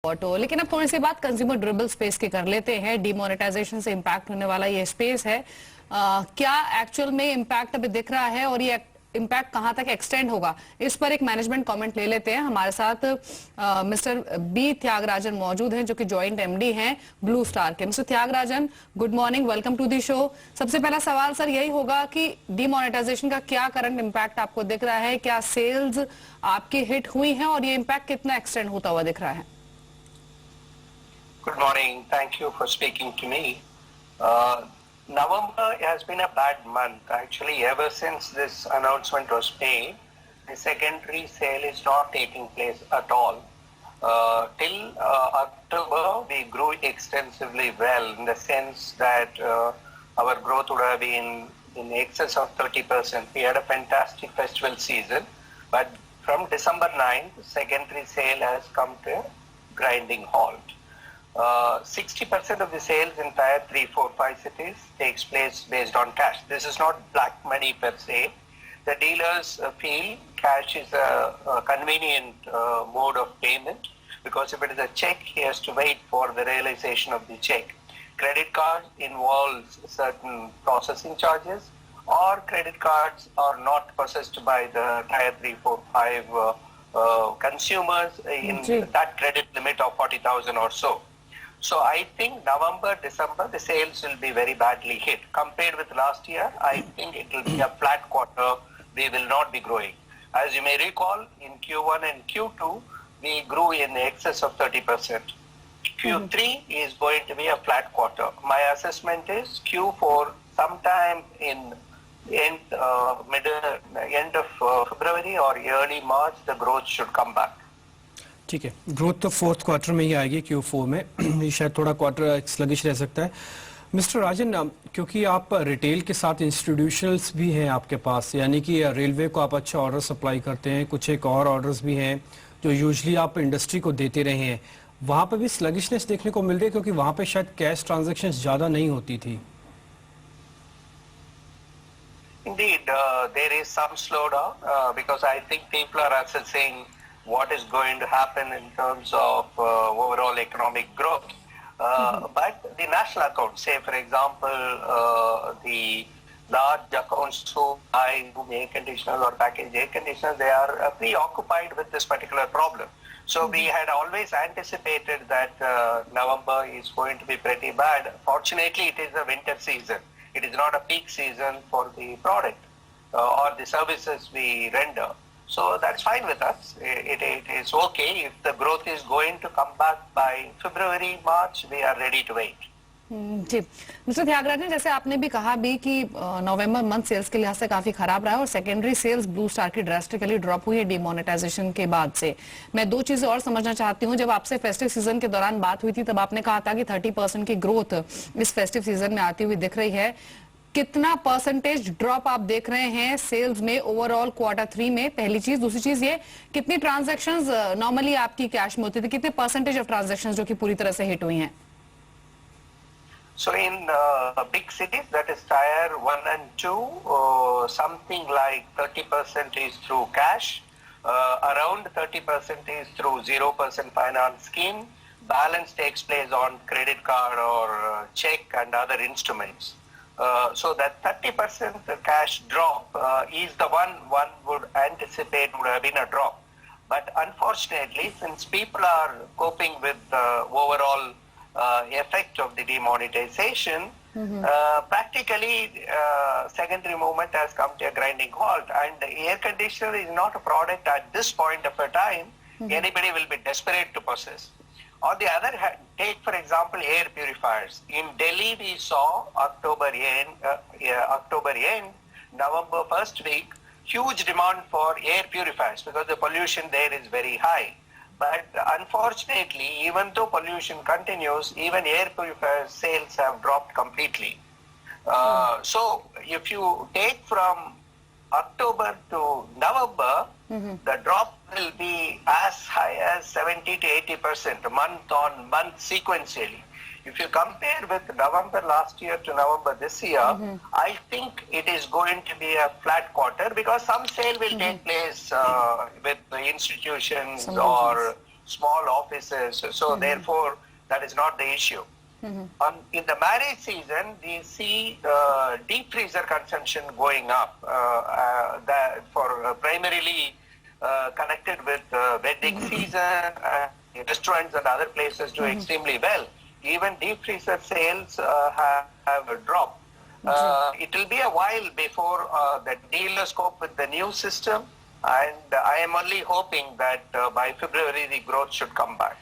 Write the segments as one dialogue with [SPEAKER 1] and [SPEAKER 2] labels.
[SPEAKER 1] Auto. लेकिन अब थोड़ी सी बात कंज्यूमर ड्यूरेबल स्पेस की कर लेते हैं। डिमोनेटाइजेशन से इम्पैक्ट होने वाला ये स्पेस है, क्या एक्चुअल में इम्पैक्ट अभी दिख रहा है और ये इम्पैक्ट कहां तक एक्सटेंड होगा, इस पर एक मैनेजमेंट कमेंट ले लेते हैं। हमारे साथ मिस्टर बी त्यागराजन मौजूद हैं, जो कि जॉइंट एमडी हैं ब्लू स्टार के। Mister Tyagarajan, good morning, welcome to the show. सबसे पहला सवाल सर यही होगा कि डिमोनेटाइजेशन का क्या करंट इम्पैक्ट आपको दिख रहा है, क्या सेल्स आपकी हिट हुई हैं और ये इम्पैक्ट कितना एक्सटेंड होता हुआ दिख रहा है?
[SPEAKER 2] Good morning. Thank you for speaking to me. November has been a bad month. Actually, ever since this announcement was made, the secondary sale is not taking place at all. Till October, we grew extensively well in the sense that our growth would have been in excess of 30%. We had a fantastic festival season, but from December 9th, secondary sale has come to a grinding halt. 60% of the sales in tier 3, 4, 5 cities takes place based on cash. This is not black money per se. The dealers feel cash is a convenient mode of payment, because if it is a check, he has to wait for the realization of the check. Credit card involves certain processing charges, or credit cards are not processed by the tier 3, 4, 5 consumers in that credit limit of 40,000 or so. So I think November, December, the sales will be very badly hit. Compared with last year, I think it will be a flat quarter. We will not be growing. As you may recall, in Q1 and Q2, we grew in excess of 30%. Q3 is going to be a flat quarter. My assessment is Q4, sometime in end of February or early March, the growth should come back.
[SPEAKER 3] ठीक है, growth तो fourth quarter में ही आएगी Q4 में। ये शायद थोड़ा quarter sluggish रह सकता है। मिस्टर राजन, क्योंकि आप रिटेल के साथ इंस्टीट्यूशनल्स भी हैं आपके पास, यानी कि रेलवे को आप अच्छा ऑर्डर सप्लाई करते हैं, कुछ एक और ऑर्डर्स भी हैं जो यूजुअली आप इंडस्ट्री को देते रहे हैं, वहाँ पर भी स्लगिशनेस देखने को मिल रही है, क्योंकि वहाँ पे शायद कैश ट्रांजेक्शन ज़्यादा नहीं होती थी।
[SPEAKER 2] Indeed, there is some slowdown because I think people are assessing what is going to happen in terms of overall economic growth. But the national accounts, say for example, the large accounts who buy air conditioners or packaged air conditioners, they are preoccupied with this particular problem. So we had always anticipated that November is going to be pretty bad. Fortunately, it is a winter season. It is not a peak season for the product or the services we render. So that's fine with us. It is okay. If the growth is going to come back by February, March, we are ready to wait.
[SPEAKER 1] जी Mister Tyagarajan, जैसे आपने भी कहा भी कि नवंबर month sales के लिहाज से काफी खराब रहा है और सेकेंडरी सेल्स ब्लू स्टार की ड्रास्टिकली ड्रॉप हुई है डिमोनेटाइजेशन के बाद से। मैं दो चीजें और समझना चाहती हूँ। जब आपसे फेस्टिव सीजन के दौरान बात हुई थी, तब आपने कहा था कि 30% की ग्रोथ इस फेस्टिव सीजन में आती हुई दिख रही है। कितना परसेंटेज ड्रॉप आप देख रहे हैं सेल्स में ओवरऑल क्वार्टर 3 में? पहली चीज। दूसरी चीज ये, कितनी ट्रांजैक्शंस नॉर्मली आपकी कैश में होती थी, कितने परसेंटेज ऑफ ट्रांजैक्शंस जो कि पूरी तरह से हिट हुई हैं?
[SPEAKER 2] So in big cities, that is tier 1 and 2, something like 30% is through cash, around 30% is through 0% finance scheme, balance takes place on credit card or check and other instruments. So that 30% cash drop is the one would anticipate would have been a drop. But unfortunately, since people are coping with the overall effect of the demonetization, practically secondary movement has come to a grinding halt. And the air conditioner is not a product at this point of a time anybody will be desperate to possess. On the other hand, take for example air purifiers. In Delhi, we saw October end, November first week, huge demand for air purifiers because the pollution there is very high. But unfortunately, even though pollution continues, even air purifier sales have dropped completely. So if you take from October to November, the drop will be as high as 70 to 80% month on month sequentially. If you compare with November last year to November this year, I think it is going to be a flat quarter because some sale will take place with the institutions or small offices. So therefore, that is not the issue. In the marriage season, we see deep freezer consumption going up primarily connected with wedding season. Restaurants and other places do extremely well. Even deep freezer sales have dropped. It will be a while before the dealers cope with the new system, and I am only hoping that by February the growth should come back.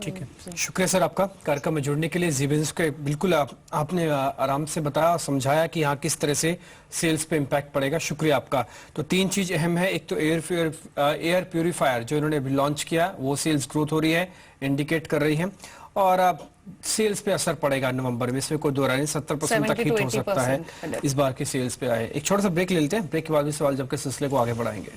[SPEAKER 3] ठीक है, शुक्रिया sir आपका कार्यक्रम में जुड़ने के लिए। जी business के बिल्कुल आपने आराम से बताया और समझाया कि यहाँ किस तरह से सेल्स पे इम्पैक्ट पड़ेगा। शुक्रिया आपका। तो तीन चीज अहम है, एक तो एयर प्यूरिफायर जो इन्होंने अभी लॉन्च किया वो सेल्स ग्रोथ हो रही है, इंडिकेट कर रही है, और सेल्स पे असर पड़ेगा नवंबर में, इसमें कोई दो राय नहीं। 70% तक हिट हो सकता है इस बार के सेल्स पे आए। एक छोटा सा ब्रेक ले लेते हैं, ब्रेक के बाद भी सवाल जब के सिलसिले को आगे बढ़ाएंगे।